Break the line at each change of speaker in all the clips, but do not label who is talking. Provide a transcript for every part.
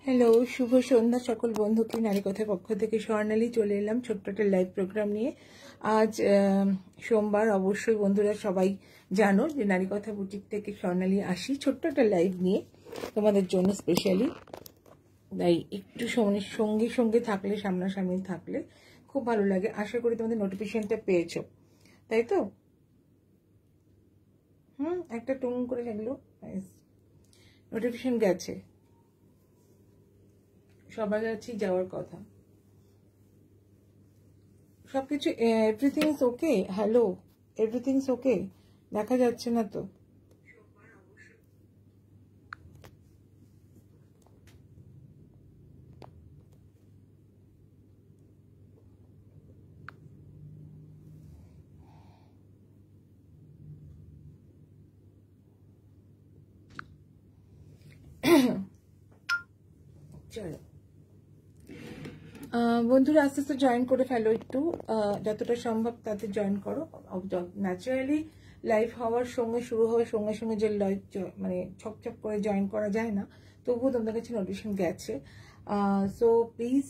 Hello, শুভ সন্ধ্যা সকল বন্ধুকে। নারী কথার পক্ষ থেকে স্বর্ণালী চলে এলাম ছোট্ট একটা লাইভ প্রোগ্রাম নিয়ে। আজ সোমবার, অবশ্যই বন্ধুরা সবাই জানো যে নারী কথা বুটিক থেকে স্বর্ণালী আসি ছোট্ট একটা লাইভ নিয়ে তোমাদের জন্য স্পেশালি। তাই একটু সঙ্গে সঙ্গে থাকলে, সামনাসামনি থাকলে খুব ভালো লাগে। আশা করি তোমাদের নোটিফিকেশনটা পেয়েছো, তাই তো? একটা টুং করে লাগলো, নোটিফিকেশন গেছে, সবার কাছেই যাওয়ার কথা। সবকিছু everything is okay. Hello, everything is okay. দেখা যাচ্ছে না তো? চলো বন্ধুরা, আস্তে আস্তে জয়েন করে ফেলো, একটু যতটা সম্ভব তাতে জয়েন করো। ন্যাচারালি লাইভ হওয়ার সঙ্গে, শুরু হওয়ার সঙ্গে সঙ্গে যে লাইভ মানে ছপ করে জয়েন করা যায় না, তবুও তোমাদের কাছে নোটিফিকেশন গেছে। সো প্লিজ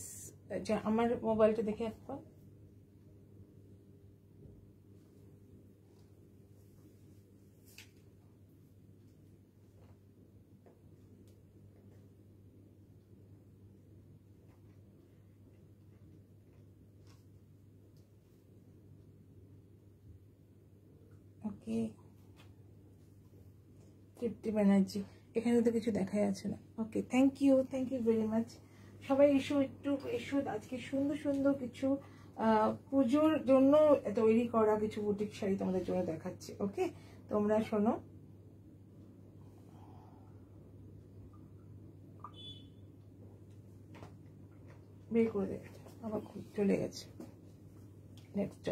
আমার মোবাইলটা দেখে একবার। ওকে, তৃপ্তি ব্যানার্জি, এখানে তো কিছু দেখা যাচ্ছে না। ওকে, থ্যাংক ইউ ভেরি মাচ। সবাই এসো, একটু এসো। আজকে সুন্দর সুন্দর কিছু পুজোর জন্য তৈরি করা কিছু বুটিক শাড়ি তোমাদের জন্য দেখাচ্ছি। ওকে, তোমরা শোনো। বের করে দেখ, আবার চলে গেছে নেক্সট।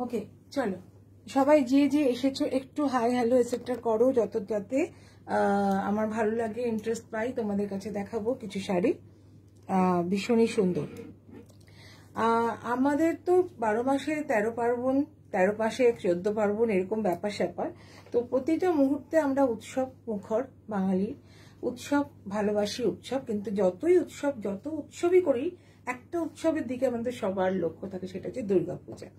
ওকে, চলো সবাই যে যে এসেছো একটু হাই হ্যালো এসেপ্টার করো, যাতে আমার ভালো লাগে, ইন্টারেস্ট পাই। তোমাদের কাছে দেখাবো কিছু শাড়ি ভীষণই সুন্দর। আমাদের তো 12 মাসে 13 পার্বণ, 13 মাসে 14 পার্বণ, এরকম ব্যাপার স্যাপার। তো প্রতিটা মুহূর্তে আমরা উৎসব মুখর বাঙালি, উৎসব ভালোবাসি উৎসব। কিন্তু যত উৎসবই করি, একটা উৎসবের দিকে আমাদের সবার লক্ষ্য থাকে, সেটা হচ্ছে দুর্গাপূজা।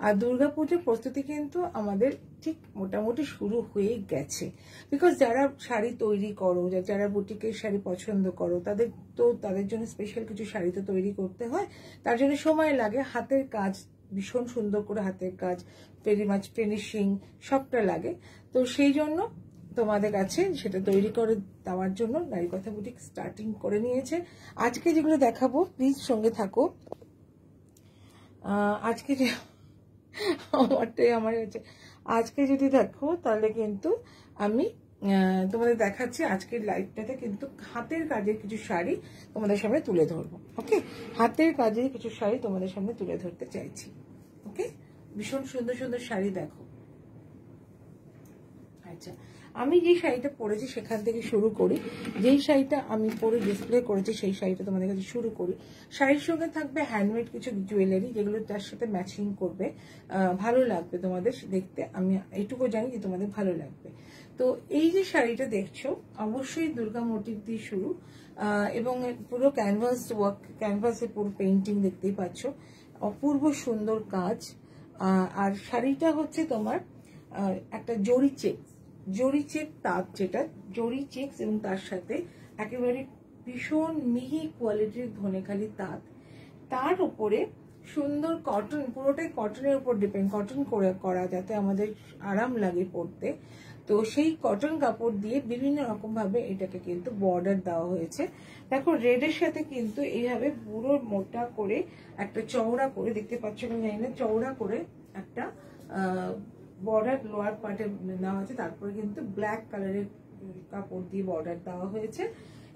আর দুর্গাপূজার প্রস্তুতি কিন্তু আমাদের ঠিক মোটামুটি শুরু হয়ে গেছে। বিকজ যারা শাড়ি তৈরি করো, যারা বুটিকের শাড়ি পছন্দ করো, তাদের জন্য স্পেশাল কিছু শাড়ি তো তৈরি করতে হয়। তার জন্য সময় লাগে, হাতের কাজ ভীষণ সুন্দর করে, হাতের কাজ ভেরি মাচ ফিনিশিং সবটা লাগে। তো সেই জন্য তোমাদের কাছে সেটা তৈরি করে দেওয়ার জন্য নারী কথা বুটিক স্টার্টিং করে নিয়েছে। আজকে যেগুলো দেখাবো, প্লিজ সঙ্গে থাকো। আজকে যে আমার হচ্ছে, আজকে যদি দেখো তাহলে কিন্তু আমি তোমাদের দেখাচ্ছি আজকের লাইভটাতে কিন্তু হাতের কাজের কিছু শাড়ি তোমাদের সামনে তুলে ধরবো। ওকে, হাতের কাজের কিছু শাড়ি তোমাদের সামনে তুলে ধরতে চাইছি। ওকে, ভীষণ সুন্দর সুন্দর শাড়ি দেখো। আচ্ছা, আমি যে শাড়িটা পরেছি সেখান থেকে শুরু করি। যেই শাড়িটা আমি পরে ডিসপ্লে করেছি সেই শাড়িটা তোমাদের কাছে শুরু করি। শাড়ির সঙ্গে থাকবে হ্যান্ডমেড কিছু জুয়েলারি, যেগুলো তার সাথে ম্যাচিং করবে, ভালো লাগবে তোমাদের দেখতে। আমি এইটুকু জানি যে তোমাদের ভালো লাগবে। তো এই যে শাড়িটা দেখছো, অবশ্যই দুর্গা মোটিভ দিয়ে শুরু, এবং পুরো ক্যানভাস ওয়ার্ক, ক্যানভাসে পুরো পেইন্টিং দেখতেই পাচ্ছ, অপূর্ব সুন্দর কাজ। আর শাড়িটা হচ্ছে তোমার একটা জরি চেক তাঁত, যেটা জরি চেকস, এবং তার সাথে একেবারে ভীষণ মিহি কোয়ালিটির ধনেখালি তাঁত, তার উপরে সুন্দর কটন, পুরোটাই কটনের উপর ডিপেন্ড, কটন করে করা, যাতে আমাদের আরাম লাগে পরতে। তো সেই কটন কাপড় দিয়ে বিভিন্ন রকম ভাবে এটাকে কিন্তু বর্ডার দেওয়া হয়েছে। দেখো, রেডের সাথে কিন্তু এইভাবে পুরো মোটা করে একটা চওড়া করে, দেখতে পাচ্ছ না জানি না, চওড়া করে একটা বর্ডার লোয়ার পার্টে নেওয়া হয়েছে। তারপরে কিন্তু ব্ল্যাক কালারের কাপড় দিয়ে বর্ডার দেওয়া হয়েছে,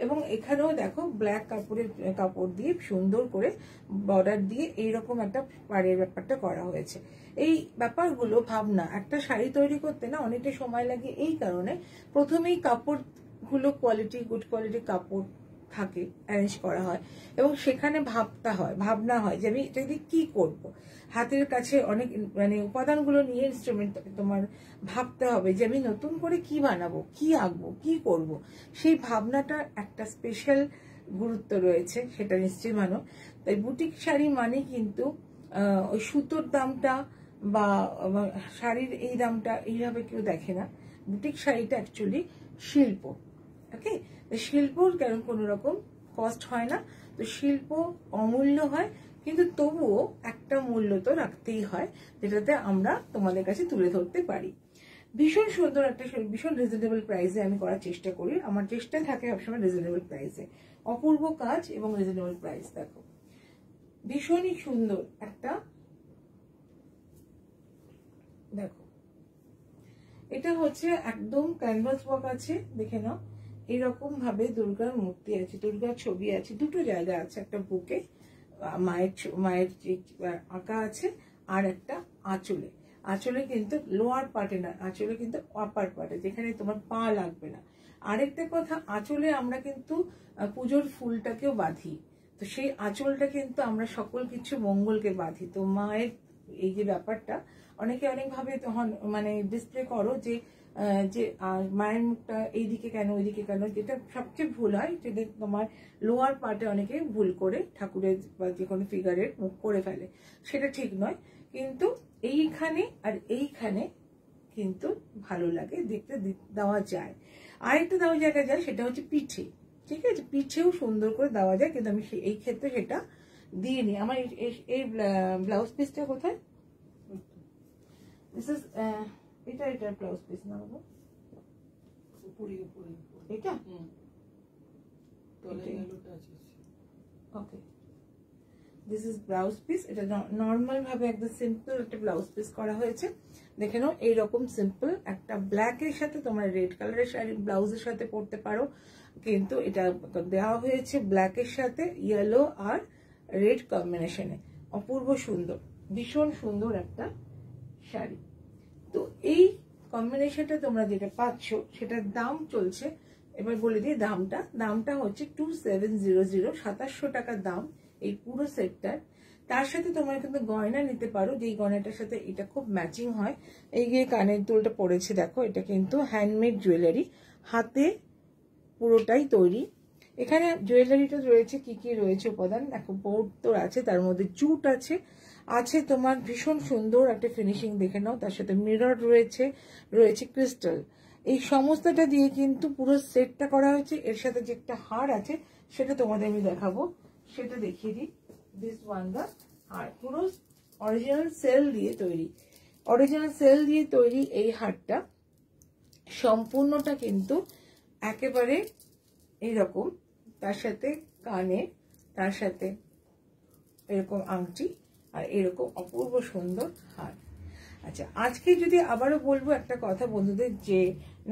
এবং এখানেও দেখো ব্ল্যাক কাপড় দিয়ে সুন্দর করে বর্ডার দিয়ে এইরকম একটা পাড়ের ব্যাপারটা করা হয়েছে। এই ব্যাপারগুলো ভাবনা, একটা শাড়ি তৈরি করতে না অনেকটা সময় লাগে। এই কারণে প্রথমেই কাপড়গুলো গুড কোয়ালিটির কাপড় থাকে, অ্যারেঞ্জ করা হয় এবং সেখানে ভাবনা হয় যে আমি এটা দিয়ে কি করব। হাতের কাছে অনেক মানে উপাদানগুলো নিয়ে ইনস্ট্রুমেন্ট তোমার ভাবতে হবে যে আমি নতুন করে কি বানাবো, কি আঁকবো, কি করব। সেই ভাবনাটার একটা স্পেশাল গুরুত্ব রয়েছে, সেটা নিশ্চয়ই মানো। তাই বুটিক শাড়ি মানে কিন্তু ওই সুতোর দামটা বা শাড়ির এই দামটা এইভাবে কেউ দেখে না। বুটিক শাড়িটা অ্যাকচুয়ালি শিল্প। ওকে, শিল্পর কারণ কোনো রকম কস্ট হয় না, তো শিল্প অমূল্য হয়, কিন্তু তবুও একটা মূল্য তো রাখতেই হয়, যেটাতে আমরা তোমাদের কাছে তুলে ধরতে পারি। ভীষণ সুন্দর একটা, ভীষণ রিজনেবল প্রাইসে আমি করার চেষ্টা করি। আমার চেষ্টা থাকে সবসময় রিজনেবল প্রাইসে, অপূর্ব কাজ এবং রিজনেবল প্রাইস। দেখো ভীষণই সুন্দর একটা, দেখো এটা হচ্ছে একদম ক্যানভাস ওয়ার্ক আছে, দেখে নাও। এরকম ভাবে দুর্গার মূর্তি আছে, দুর্গার ছবি আছে, দুটো জায়গা আছে, একটা বুকে মায়ের যে আঁকা আছে, আর একটা আঁচলে কিন্তু লোয়ার পার্টে না, আঁচলে কিন্তু আপার পার্টে, যেখানে তোমার পা লাগবে না। আরেকটা কথা, আঁচলে আমরা কিন্তু পুজোর ফুলটাকেও বাঁধি, তো সেই আঁচলটা কিন্তু আমরা সকল কিছু মঙ্গলকে বাঁধি। তো মায়ের এই যে ব্যাপারটা অনেকে অনেকভাবে তখন মানে ডিসপ্লে করো যে মায়ের মুখটা এইদিকে কেন ওইদিকে কেন, যেটা সবচেয়ে ভুল হয়, যেটা তোমার লোয়ার পার্টে অনেকে ভুল করে ঠাকুরের বা যে কোনো ফিগারের মুখ করে ফেলে, সেটা ঠিক নয়। কিন্তু এইখানে আর এইখানে কিন্তু ভালো লাগে দেখতে, দেওয়া যায়। আরেকটা দেওয়া জায়গা যায়, সেটা হচ্ছে পিঠে। ঠিক আছে, পিঠেও সুন্দর করে দেওয়া যায়, কিন্তু আমি এই ক্ষেত্রে সেটা দিইনি। আমার এই ব্লাউজ পিসটা কোথায়? দিস ইজ এটা ব্লাউজ পিস না বাবা, এটা okay. This is blouse piece. এটা নর্মাল ভাবে একদম সিম্পল একটা ব্লাউজ পিস করা হয়েছে। দেখে নাও, এইরকম সিম্পল একটা ব্ল্যাক এর সাথে তোমরা রেড কালারের শাড়ি ব্লাউজের সাথে পরতে পারো, কিন্তু এটা দেওয়া হয়েছে ব্ল্যাক এর সাথে ইয়েলো আর রেড কম্বিনেশনে। অপূর্ব সুন্দর, ভীষণ সুন্দর একটা শাড়ি। তো এই কম্বিনেশনটা তোমরা যেটা পাচ্ছ সেটার দাম চলছে, এবার বলে দিই দামটা হচ্ছে 2700, 2700 টাকা দাম এই পুরো সেটটার। তার সাথে তোমরা কিন্তু গয়না নিতে পারো, যেই গয়নাটার সাথে এটা খুব ম্যাচিং হয়। এই যে কানের দুলটা পড়েছে, দেখো এটা কিন্তু হ্যান্ডমেড জুয়েলারি, হাতে পুরোটাই তৈরি। এখানে জুয়েলারিটা রয়েছে, কি কি রয়েছে উপাদান দেখো, বোর্ড তো আছে, তার মধ্যে জুট আছে তোমার ভীষণ সুন্দর একটা ফিনিশিং, দেখে নাও। তার সাথে মিরর রয়েছে ক্রিস্টাল। এই সমস্তটা দিয়ে কিন্তু পুরো সেটটা করা হয়েছে। এর সাথে যে একটা হার আছে সেটা তোমাদের আমি দেখাবো, সেটা দেখিয়ে দিই। দিস ওয়ান দা হার, পুরো অরিজিনাল সেল দিয়ে তৈরি এই হারটা সম্পূর্ণটা কিন্তু একেবারে এইরকম, তার সাথে কানে, তার সাথে এরকম আংটি, আর এরকম অপূর্ব সুন্দর হার। আচ্ছা, আজকে যদি আবারও বলবো একটা কথা বন্ধুদের, যে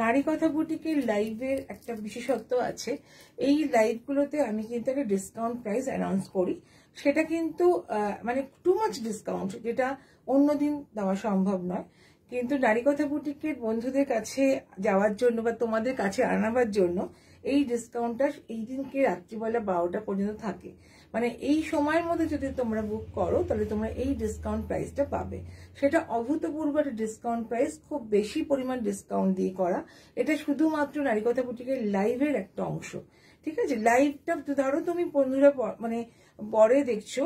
নারী কথা বুটিকের লাইভের একটা বিশেষত্ব আছে। এই লাইভগুলোতে আমি কিন্তু একটা ডিসকাউন্ট প্রাইস অ্যানাউন্স করি, সেটা কিন্তু মানে টু মাচ ডিসকাউন্ট, যেটা অন্যদিন দেওয়া সম্ভব নয়। কিন্তু নারী কথা বুটিকের বন্ধুদের কাছে যাওয়ার জন্য বা তোমাদের কাছে আনাবার জন্য এই ডিসকাউন্টটা এই দিনকে রাত্রিবেলা 12টা পর্যন্ত থাকে। মানে এই সময়ের মধ্যে যদি তোমরা বুক করো তাহলে তোমরা এই ডিসকাউন্ট প্রাইসটা পাবে। সেটা অভূতপূর্ব একটা ডিসকাউন্ট প্রাইস, খুব বেশি পরিমাণ ডিসকাউন্ট দিয়ে করা। এটা শুধুমাত্র নারী কথা বুটিকের লাইভের একটা অংশ। ঠিক আছে, লাইভটা ধরো তুমি বন্ধুরা মানে পরে দেখছো,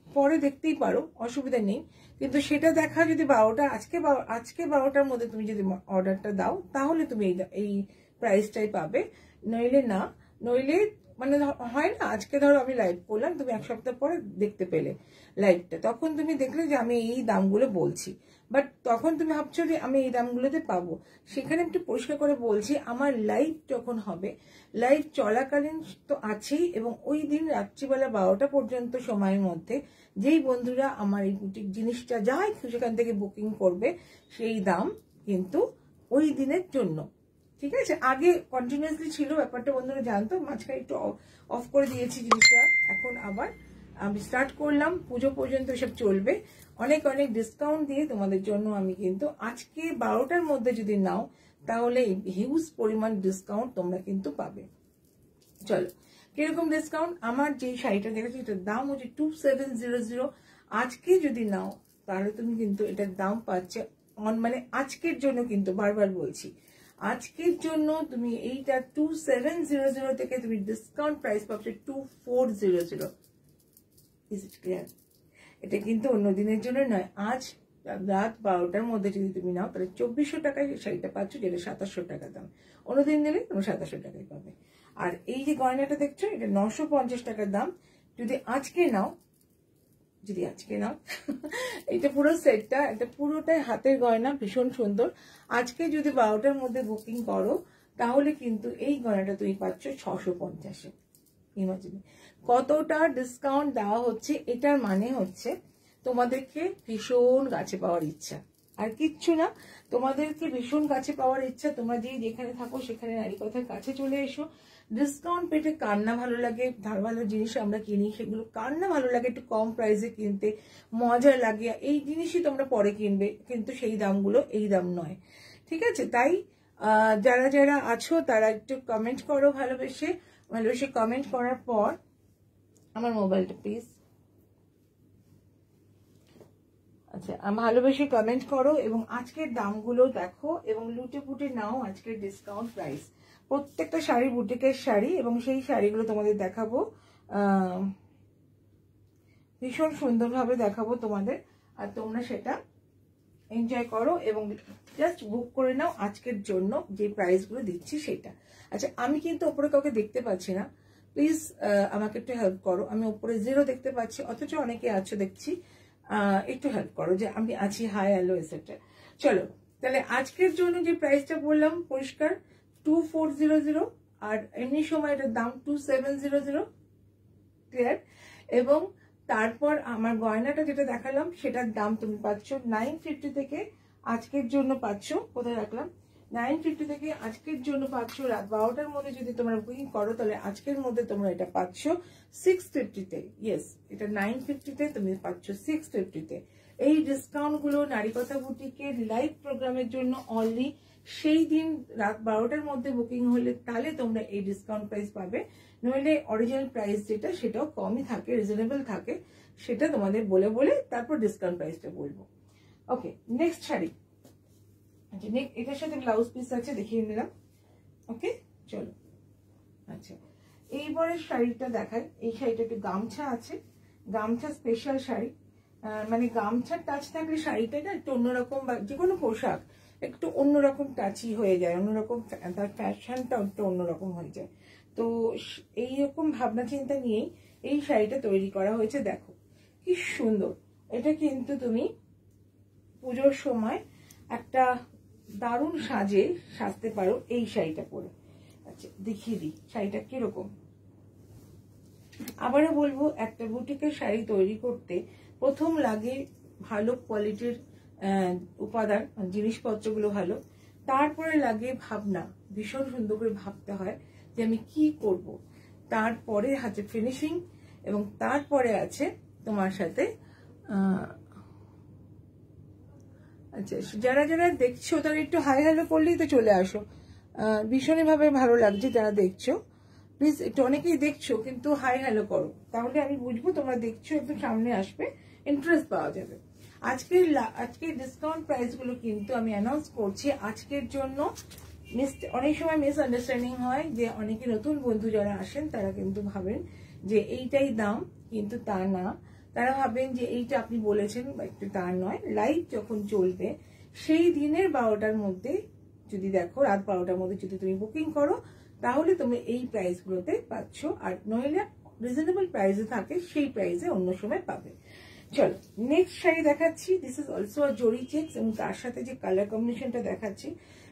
পরে দেখতেই পারো, অসুবিধা নেই। কিন্তু সেটা দেখা যদি 12টা আজকে 12টার মধ্যে তুমি যদি অর্ডারটা দাও, তাহলে তুমি এই প্রাইসটাই পাবে, নইলে না। নইলে মানে হয় না, আজকে ধরো আমি লাইভ করলাম, তুমি এক সপ্তাহ পরে দেখতে পেলে লাইভটা, তখন তুমি দেখলে যে আমি এই দামগুলো বলছি, বাট তখন তুমি ভাবছো যে আমি এই দামগুলোতে পাবো। সেখানে একটু পরিষ্কার করে বলছি, আমার লাইভ যখন হবে, লাইভ চলাকালীন তো আছেই, এবং ওই দিন রাত্রিবেলা 12টা পর্যন্ত সময়ের মধ্যে যেই বন্ধুরা আমার এই বুটিক জিনিসটা যাই সেখান থেকে বুকিং করবে, সেই দাম কিন্তু ওই দিনের জন্য। ঠিক আছে, আগে কন্টিনিউয়াসলি ছিল ব্যাপারটা, বন্ধুরা জানতো, মাঝখানে একটু অফ করে দিয়েছি জিনিসটা, এখন আবার আমি স্টার্ট করলাম, পুজো পর্যন্ত এসব চলবে। অনেক ডিসকাউন্ট দিয়ে তোমাদের জন্য আমি কিন্তু আজকে 12টার মধ্যে যদি নাও, তাহলে হিউজ পরিমাণ ডিসকাউন্ট তোমরা কিন্তু পাবে। চলো, কিরকম ডিসকাউন্ট? আমার যে শাড়িটা দেখেছি এটার দাম হচ্ছে 2700। আজকে যদি নাও তাহলে তুমি কিন্তু এটার দাম পাচ্ছে মানে আজকের জন্য, কিন্তু বারবার বলছি আজকের জন্য তুমি এইটা 2700 থেকে তুমি ডিসকাউন্ট প্রাইস পাচ্ছ 2400। Is it clear? এটা কিন্তু অন্য দিনের জন্য নয়, আজ রাত 12টার মধ্যে যদি তুমি নাও তাহলে 2400 টাকায় শাড়িটা পাচ্ছ, যেটা 2700 টাকা দাম। অন্যদিন নিলে তুমি 2700 টাকায় পাবে। আর এই যে গয়নাটা দেখছো এটা 950 টাকার দাম। যদি আজকে নাও এটা পুরো সেটটা, এটা পুরোটাই হাতের গয়না, ভীষণ সুন্দর। আজকে যদি 12টার মধ্যে বুকিং করো তাহলে কিন্তু এই গয়নাটা তুমি পাচ্ছ 650-এ। ইমাজিন কতটা ডিসকাউন্ট দেওয়া হচ্ছে। এটার মানে হচ্ছে তোমাদেরকে ভীষণ কাছে পাওয়ার ইচ্ছা, আর কিচ্ছু না। তোমাদেরকে ভীষণ কাছে পাওয়ার ইচ্ছা। তোমরা যেখানে থাকো সেখানে নারীকথার কাছে চলে এসো। ডিসকাউন্ট পেতে কার না ভালো লাগে? ভালো ভালো জিনিস আমরা কিনি, সেগুলো কার না ভালো লাগে? একটু কম প্রাইসে কিনতে মজা লাগে। এই জিনিসই তোমরা পরে কিনবে, কিন্তু সেই দামগুলো এই দাম নয়, ঠিক আছে? তাই যারা যারা আছো তারা একটু কমেন্ট করো ভালোবেসে কমেন্ট করার পর আমার মোবাইলটা প্লিজ, আচ্ছা ভালোবেসে কমেন্ট করো এবং আজকের দামগুলো দেখো এবং লুটে পুটে নাও আজকের ডিসকাউন্ট প্রাইস। প্রত্যেকটা শাড়ি বুটিকের শাড়ি এবং সেই শাড়িগুলো তোমাদের দেখাবো, ভীষণ সুন্দরভাবে দেখাবো তোমাদের, আর তোমরা সেটা এনজয় করো এবং জাস্ট বুক করে নাও আজকের জন্য যে প্রাইসগুলো দিচ্ছি সেটা। আচ্ছা আমি কিন্তু ওপরে কাউকে দেখতে পাচ্ছি না, প্লিজ আমাকে একটু হেল্প করো। আমি ওপরে 0 দেখতে পাচ্ছি, অথচ অনেকে আছো দেখছি, একটু হেল্প করো যে আমি আছি, হাই হ্যালো এসেটা। চলো তাহলে আজকের জন্য যে প্রাইসটা বললাম পরিষ্কার 2400, আর এমনি সময় এটার দাম 2700, ক্লিয়ার? এবং তারপর আমার গয়নাটা যেটা দেখালাম সেটার দাম তুমি পাচ্ছ 950 থেকে আজকের জন্য পাচ্ছ, কোথায় রাখলাম, 950 থেকে আজকের জন্য পাচ্ছ রাত 12টার মধ্যে যদি তোমরা বুকিং করো তাহলে আজকের মধ্যে তোমরা এটা পাচ্ছ 650-তে। ইয়েস, এটা 950-তে তুমি পাচ্ছ 650-তে। এই ডিসকাউন্টগুলো নারীকথা বুটিকের লাইভ প্রোগ্রামের জন্য অনলি। সেই দিন রাত 12টার মধ্যে বুকিং হলে তাহলে তোমরা এই ডিসকাউন্ট প্রাইস পাবে, নইলে অরিজিনাল প্রাইস যেটা সেটাও কমই থাকে, রিজনেবল থাকে। সেটা তোমাদের বলে বলে তারপর ডিসকাউন্ট প্রাইসটা বলবো। ওকে, নেক্সট শাড়ি। আচ্ছা এটার সাথে ব্লাউজ পিস আছে, দেখিয়ে নিলাম। ওকে চলো। আচ্ছা এইবারের শাড়িটা দেখাই। এই শাড়িটা একটু গামছা আছে, গামছা স্পেশাল শাড়ি, মানে গামছার টাচ থাকলে শাড়িটা না একটু অন্যরকম, বা যে কোনো পোশাক একটু অন্যরকম টাচই হয়ে যায়, অন্যরকম তার ফ্যাশনটা একটু অন্যরকম হয়ে যায়। তো এইরকম ভাবনা চিন্তা নিয়েই এই শাড়িটা তৈরি করা হয়েছে। দেখো কি সুন্দর, এটা কিন্তু তুমি পুজোর সময় একটা দারুণ সাজতে পারো এই শাড়িটা পরে। আচ্ছা দেখিয়ে দিই শাড়িটা কিরকম। আবারও বলবো, একটা বুটিকের শাড়ি তৈরি করতে প্রথম লাগে ভালো কোয়ালিটির উপাদান, জিনিসপত্রগুলো ভালো, তারপরে লাগে ভাবনা, ভীষণ সুন্দর করে ভাবতে হয় যে আমি কি করব, তারপরে আছে ফিনিশিং, এবং তারপরে আছে তোমার সাথে আচ্ছা যারা যারা দেখছো তারা একটু হাই হ্যালো করলেই তো চলে আসো, ভীষণই ভাবে ভালো লাগছে যারা দেখছো। প্লিজ একটু, অনেকেই দেখছো কিন্তু হাই হ্যালো করো, তাহলে আমি বুঝবো তোমরা দেখছো, একটু সামনে আসবে, ইন্টারেস্ট পাওয়া যাবে। আজকের ডিসকাউন্ট প্রাইস গুলো কিন্তু আমি অ্যানাউন্স করছি আজকের জন্য। অনেক সময় মিস আন্ডারস্ট্যান্ডিং হয় যে অনেকে নতুন বন্ধু যারা আসেন তারা কিন্তু ভাবেন যে এইটাই দাম, কিন্তু তা না। তারা ভাবেন যে এইটা আপনি বলেছেন, একটু তা নয়। লাইভ যখন চলবে সেই দিনের 12টার মধ্যে যদি দেখো, রাত 12টার মধ্যে যদি তুমি বুকিং করো তাহলে তুমি এই প্রাইসগুলোতে পাচ্ছ, আর নইলে রিজনেবল প্রাইসে থাকে সেই প্রাইসে অন্য সময় পাবে। চলো নেক্সট শাড়ি দেখাচ্ছি। দিস ইজ অলসো আ জরি চেক্স, এবং তার সাথে যে কালার কম্বিনেশনটা দেখাচ্ছি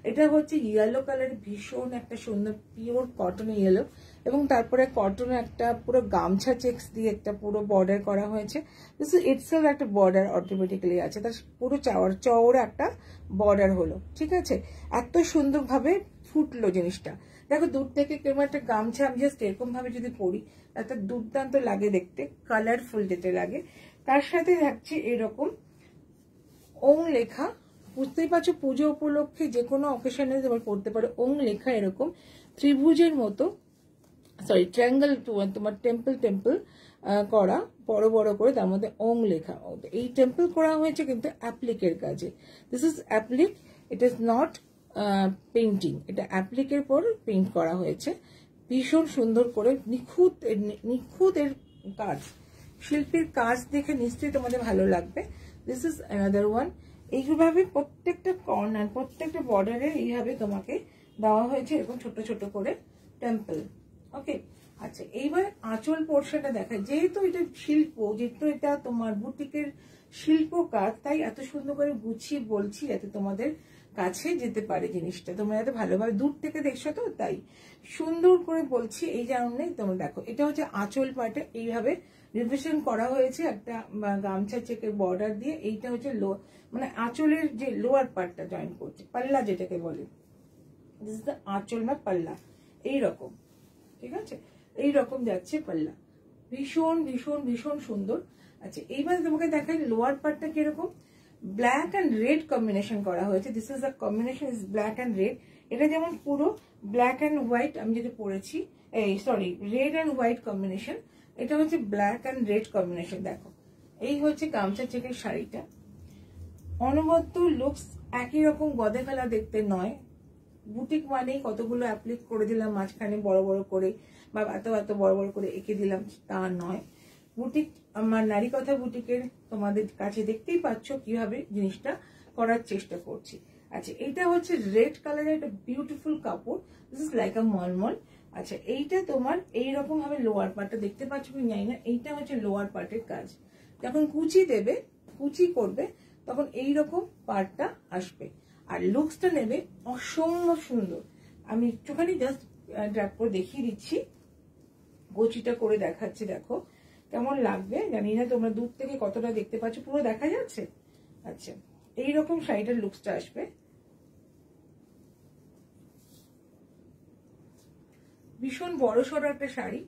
এটা হচ্ছে ইয়েলো কালার, ভীষণ একটা সুন্দর পিওর কটন ইয়েলো, এবং তারপরে কটনে একটা পুরো গামছা চেক্স দিয়ে একটা পুরো বর্ডার করা হয়েছে। দিস ইজ ইটসেলফ একটা বর্ডার অটোমেটিক্যালি আছে, তার পুরো চওড়া একটা বর্ডার হলো, ঠিক আছে। এত সুন্দরভাবে ফুটলো জিনিসটা। দেখো দূর থেকে কেমন একটা গামছা আমি জাস্ট এরকম ভাবে যদি পরি একটা দুর্দান্ত লাগে দেখতে, কালারফুল যেতে লাগে। তার সাথে থাকছে এরকম ওং লেখা, বুঝতেই পারছো পুজো উপলক্ষে যে কোনো অকেশনে তোমার পড়তে পারো ওং লেখা, এরকম ত্রিভুজের মতো সরি ট্রায়াঙ্গেল তোমার টেম্পল করা বড় বড় করে, তার মধ্যে ওং লেখা। এই টেম্পল করা হয়েছে কিন্তু অ্যাপ্লিকের কাজে। This is applique, it is not painting. এটা অ্যাপ্লিকের পর পেইন্ট করা হয়েছে ভীষণ সুন্দর করে, নিখুঁত এর কাজ, শিল্পীর কাজ দেখে নিশ্চয়ই তোমাদের ভালো লাগবে। This is another one. এইভাবে প্রত্যেকটা কর্নার, প্রত্যেকটা বর্ডারে এইভাবে তোমাকে দেওয়া হয়েছে এরকম ছোট ছোট করে টেম্পল। ওকে, আচ্ছা এইবার আঁচল পোর্শনটা দেখায়। যেহেতু এটা শিল্প, যেহেতু এটা তোমার বুটিকের শিল্প কাজ, তাই এত সুন্দর করে গুছিয়ে বলছি যাতে তোমাদের কাছে যেতে পারে জিনিসটা, তোমরা যাতে ভালোভাবে দূর থেকে দেখছো তো তাই সুন্দর করে বলছি। এই যেমন তোমরা দেখো, এটা হচ্ছে আঁচল পাটে এইভাবে রিপ্রেজেন্ট করা হয়েছে একটা গামছা চেকের বর্ডার দিয়ে। এইটা হচ্ছে মানে আঁচলের যে লোয়ার পার্টটা জয়েন করছে, পাল্লা যেটাকে বলে, দিস ইজ দ্য আঁচল না পাল্লা, এইরকম, ঠিক আছে, এইরকম যাচ্ছে পাল্লা, ভীষণ ভীষণ ভীষণ সুন্দর। আচ্ছা এইবার তোমাকে দেখাই লোয়ার পার্টটা কিরকম, ব্ল্যাক অ্যান্ড রেড কম্বিনেশন করা হয়েছে। This is the combination is black and red. এটা যেমন পুরো ব্ল্যাক অ্যান্ড হোয়াইট আমি যেটা পরেছি, sorry red and white combination, এটা হচ্ছে ব্ল্যাক অ্যান্ড রেড কম্বিনেশন। দেখো এই হচ্ছে গামছা চেকের শাড়িটা, অনবদ্য লুকস, একই রকম গদে ফেলা দেখতে নয়। বুটিক মানেই কতগুলো অ্যাপ্লিক করে দিলাম মাঝখানে বড় বড় করে, বা এত এত বড় বড় করে এঁকে দিলাম, তা নয়। বুটিক, আমার নারী কথা বুটিকের তোমাদের কাছে দেখতেই পাচ্ছ কিভাবে জিনিসটা করার চেষ্টা করছি। আচ্ছা এইটা হচ্ছে রেড কালারের একটা বিউটিফুল কাপড়, দিস ইজ লাইক আ মলমল। আচ্ছা এইটা তোমার এইরকম ভাবে লোয়ার পার্টটা দেখতে পাচ্ছ কি জানি না, এইটা হচ্ছে লোয়ার পার্টের কাজ। যখন কুচি দেবে, কুচি করবে, তখন এইরকম পার্টটা আসবে, আর লুকসটা নেবে অসম্ভব সুন্দর। আমি একটুখানি জাস্ট ড্র্যাপ করে দেখিয়ে দিচ্ছি, কুচিটা করে দেখাচ্ছি, দেখো কেমন লাগবে জানি না তোমরা দূর থেকে কতটা দেখতে পাচ্ছ, পুরো দেখা যাচ্ছে। আচ্ছা এইরকম শাড়িটার লুকসটা আসবে, ভীষণ বড় সড়ো একটা শাড়ি,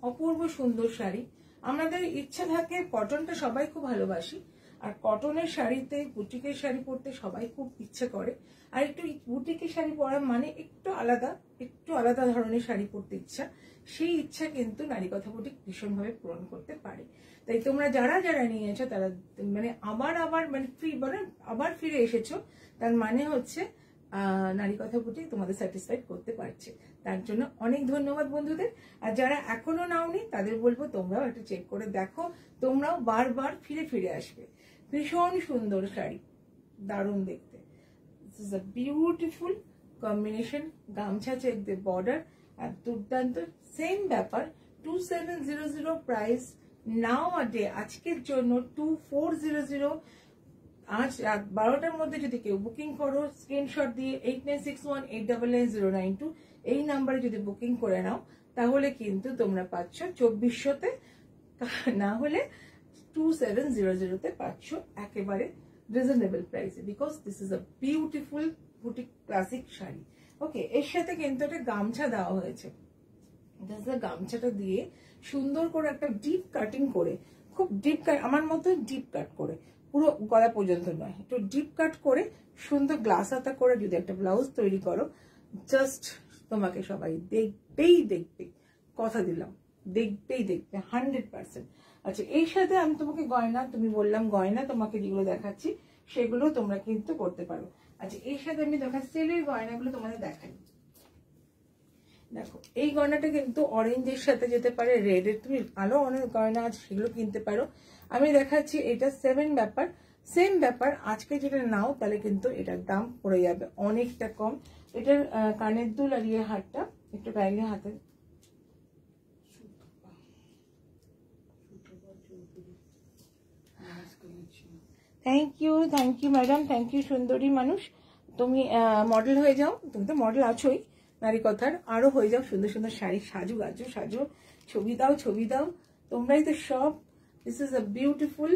অপূর্ব সুন্দর শাড়ি। আমাদের ইচ্ছা থাকে, কটনটা সবাই খুব ভালোবাসি, আর কটনের শাড়িতে বুটিকের শাড়ি পরতে সবাই খুব ইচ্ছে করে, আর একটু বুটিকের শাড়ি পরা মানে একটু আলাদা ধরনের শাড়ি পরতে ইচ্ছা। সেই ইচ্ছা কিন্তু নারী কথা বুটিক ভীষণভাবে পূরণ করতে পারে। তাই তোমরা যারা যারা নিয়েছো তারা মানে আবার ফিরে এসেছো, তার মানে হচ্ছে নারী কথা বুটিক তোমাদের স্যাটিসফাইড করতে পারছে। তার জন্য অনেক ধন্যবাদ বন্ধুদের। আর যারা এখনো নাওনি তাদের বলবো তোমরাও একটু চেক করে দেখো, তোমরাও বারবার ফিরে ফিরে আসবে। ভীষণ সুন্দর শাড়ি, দারুণ দেখতে। This is a beautiful combination, গামছা চেক দিয়ে বর্ডার, আর দুর্দান্ত। সেম ব্যাপার, 2700 প্রাইস নাও আডে আজকের জন্য 2400। আজ রাত 12টার মধ্যে যদি কেউ বুকিং করো স্ক্রিনশট দিয়ে 8961899092 এই নাম্বারে যদি বুকিং করে নাও, তাহলে কিন্তু তোমরা পাচ্ছ 2400-তে, না হলে 2700-তে পাচ্ছ একেবারে রিজনেবল প্রাইসে, because this is a beautiful boutique classic sari. Okay, এর সাথে কিন্তু একটা গামছা দেওয়া হয়েছে। গামছাটা দিয়ে সুন্দর করে একটা ডিপ কাটিং করে, খুব ডিপ কাট, আমার মতো ডিপ কাট করে, পুরো গলা পর্যন্ত নয়, একটু ডিপ কাট করে সুন্দর গ্লাস হাতা করে যদি একটা ব্লাউজ তৈরি করো, জাস্ট তোমাকে সবাই দেখবে, কথা দিলাম, দেখবে 100%। আচ্ছা এর সাথে আমি তোমাকে গয়না, তুমি বললাম গয়না তোমাকে যেগুলো দেখাচ্ছি সেগুলো তোমরা কিন্তু করতে পারো। আচ্ছা এর সাথে আমি সেলের গয়নাগুলো তোমাদের দেখাই। দেখো এই গয়নাটা কিন্তু অরেঞ্জের সাথে যেতে পারে, রেডের, তুমি আরো অনেক গয়না আছে সেগুলো কিনতে পারো। আমি দেখাচ্ছি এটা 7 ব্যাপার, সেম ব্যাপার। আজকে যেটা নাও তাহলে কিন্তু এটার দাম পড়ে যাবে অনেকটা কম। এটার কানের দুল আর ইয়ে হাতটা একটু গায়ে হাতে, thank you madam, thank you সুন্দরী মানুষ। তুমি মডেল হয়ে যাও, তুমি তো মডেল আছোই নারী কথার, আরো হয়ে যাও সুন্দর সুন্দর শাড়ি, সাজো, ছবি দাও, তোমরাই তো সব। This is a beautiful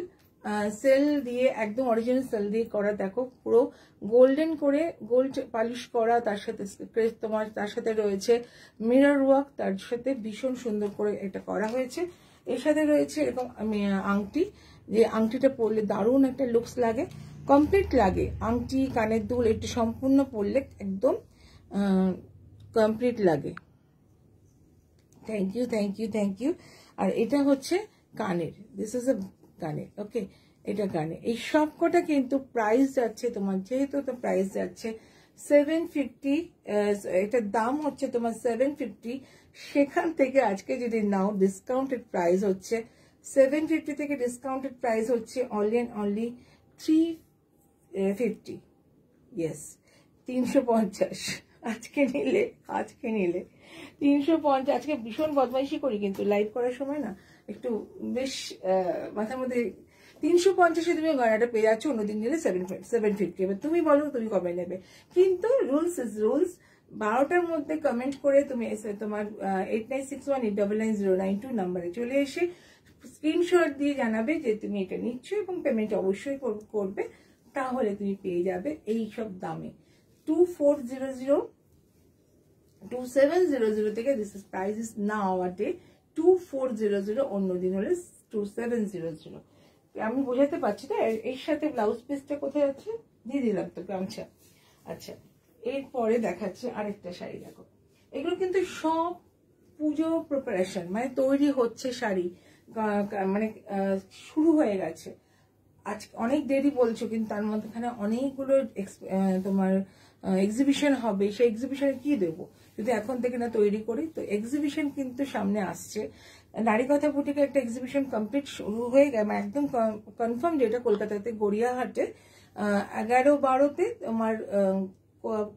sale দিয়ে, একদম অরিজিনাল সেল দিয়ে করা। দেখো পুরো গোল্ডেন করে, গোল্ড পালিশ করা, তার সাথে তোমার তার সাথে রয়েছে মিরর ওয়ার্ক, তার সাথে ভীষণ সুন্দর করে এটা করা হয়েছে। এর সাথে রয়েছে এরকম আংটি, যে আংটিটা পরলে দারুণ একটা লুকস লাগে, কমপ্লিট লাগে। আংটি, কানের দুল একটু সম্পূর্ণ পরলে একদম কমপ্লিট লাগে। Thank you thank you thank you. আর এটা হচ্ছে কানের, দিস ইজ এ কানের, ওকে, এটা কানে। এই সব কটা কিন্তু প্রাইস যাচ্ছে তোমার, যেহেতু তো প্রাইস যাচ্ছে 750, এটার দাম হচ্ছে তোমার 750, সেখান থেকে আজকে যদি নাও ডিসকাউন্টেড প্রাইস হচ্ছে 750 থেকে ডিসকাউন্টেড প্রাইস হচ্ছে অনলি অ্যান্ড অনলি 350, ইয়েস 350। আজকে নিলে 350। আজকে ভীষণ বদমাইশি করি কিন্তু লাইভ করার সময় না, একটু বেশ মাথার মধ্যে 350-এ তুমি গয়নাটা পেয়ে যাচ্ছ, অন্যদিন নিলে 750। এবার তুমি বলো তুমি কবে নেবে, কিন্তু রুলস ইজ রুলস। 12টার মধ্যে কমেন্ট করে তুমি তোমার 8961899092 নাম্বারে চলে এসে স্ক্রিনশট দিয়ে জানাবে যে তুমি এটা নিচ্ছ এবং পেমেন্ট অবশ্যই করবে, তাহলে তুমি পেয়ে যাবে এই সব দামে 2400 2700 থেকে। This is price is now a day 2400, অন্যদিন হলে 2700। আমি বোঝাতে পারছি না। এর সাথে ব্লাউজ পিসটা কোথায় আছে দিয়ে দিলাম তো গামছা। আচ্ছা, এরপরে দেখাচ্ছে আরেকটা শাড়ি, দেখো এগুলো কিন্তু সব পুজো প্রিপারেশন, মানে তৈরি হচ্ছে শাড়ি, মানে শুরু হয়ে গেছে। আজ অনেক দেরি বলছো, কিন্তু তার মধ্যেখানে অনেকগুলো তোমার এক্সিবিশন হবে। সেই এক্সিবিশনে কি দেবো যদি এখন থেকে না তৈরি করি? তো এক্সিবিশন কিন্তু সামনে আসছে। নারী কথা বুটিকে একটা এক্সিবিশন কমপ্লিট শুরু হয়ে গেছে, একদম কনফার্ম, যেটা কলকাতাতে গড়িয়াহাটে 11-12-তে তোমার